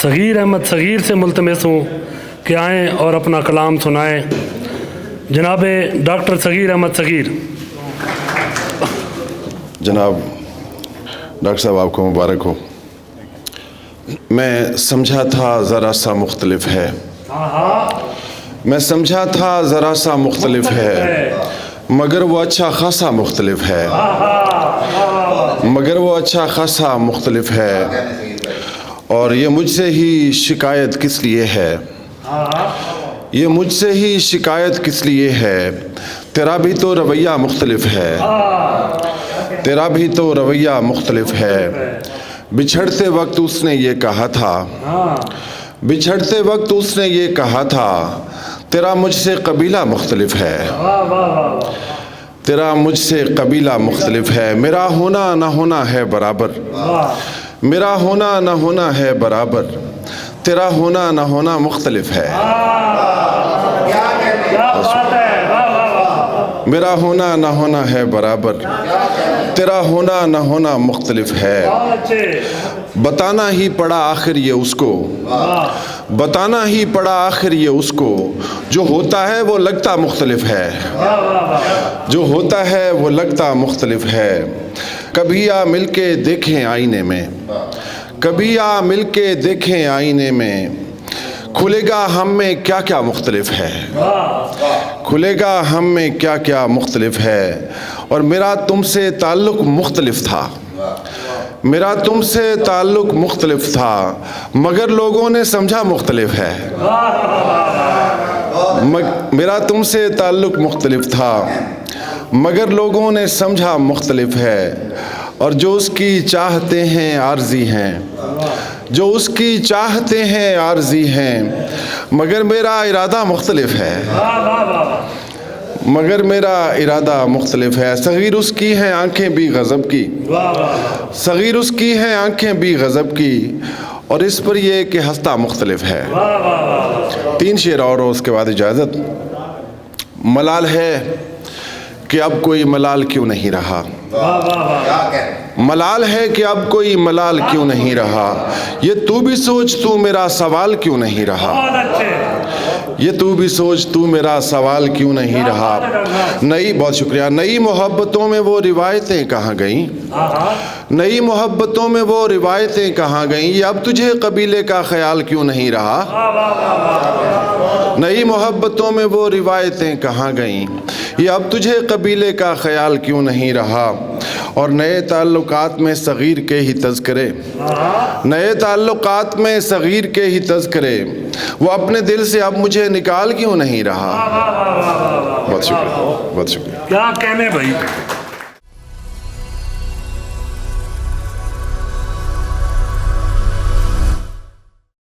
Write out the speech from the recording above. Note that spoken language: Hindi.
सगीर अहमद सगीर से मुल्तमस हूँ कि आएँ और अपना कलाम सुनाएँ। जनाब डॉक्टर सगीर अहमद सगीर। जनाब डॉक्टर साहब, आपको मुबारक हो। मैं समझा था ज़रा सा मुख्तलिफ है, मैं समझा था ज़रा सा मुख्तलिफ है, मगर वो अच्छा खासा मुख्तलिफ है, मगर वो अच्छा खासा मुख्तलिफ है। और ये मुझसे ही शिकायत किस लिए है, ये मुझसे ही शिकायत किस लिए है। तेरा भी तो रवैया मुख्तलिफ है, तेरा भी तो रवैया मुख्तलिफ है। बिछड़ते वक्त उसने ये कहा था, बिछड़ते वक्त उसने ये कहा था, तेरा मुझसे कबीला मुख्तलिफ है, तेरा मुझसे कबीला मुख्तलिफ है। मेरा होना ना होना है बराबर, मेरा होना ना होना है बराबर, तेरा होना ना होना मुख्तलिफ है। मेरा होना ना होना है बराबर, तेरा होना ना होना मुख्तलिफ है। बताना ही पड़ा आखिर ये उसको, बताना ही पड़ा आखिर ये उसको, जो होता है वो लगता मुख्तलिफ है, जो होता है वो लगता मुख्तलिफ है। कभी आ मिल के देखें आईने में, कभी आ मिल के देखें आईने में, खुलेगा हम में क्या क्या मुख्तलिफ है, खुलेगा हम में क्या क्या मुख्तलिफ है। और मेरा तुमसे ताल्लुक़ मुख्तलिफ था, मेरा तुमसे ताल्लुक़ मुख्तलिफ था, मगर लोगों ने समझा मुख्तलिफ है। मेरा तुमसे ताल्लुक़ मुख्तलिफ था, मगर लोगों ने समझा मुख्तलिफ है। और जो उसकी चाहते हैं आर्जी हैं, जो उसकी चाहते हैं आर्जी हैं, मगर मेरा इरादा मुख्तलिफ है, मगर मेरा इरादा मुख्तलिफ है। सगीर उसकी हैं आंखें भी गज़ब की, सगीर उसकी हैं आंखें भी गज़ब की, और इस पर यह कि हंसता मुख्तलिफ है। 3 शेर और उसके बाद इजाज़त। मलाल है कि अब कोई मलाल क्यों नहीं रहा, मलाल है कि अब कोई मलाल क्यों नहीं रहा। ये तू भी सोच तू मेरा सवाल क्यों नहीं रहा, ये तू भी सोच तू मेरा सवाल क्यों नहीं रहा। नई, बहुत शुक्रिया। नई मोहब्बतों में वो रिवायतें कहाँ गईं, नई मोहब्बतों में वो रिवायतें कहाँ गईं। ये अब तुझे कबीले का ख्याल क्यों नहीं रहा, नई मोहब्बतों में वो रिवायतें कहाँ गईं। ये अब तुझे कबीले का ख्याल क्यों नहीं रहा। और नए ताल्लुकात में सगीर के ही तज़किरे, नए ताल्लुकात में सगीर के ही तज़किरे, वो अपने दिल से अब मुझे निकाल क्यों नहीं रहा। बहुत शुक्रिया, बहुत शुक्रिया। क्या कहने भाई।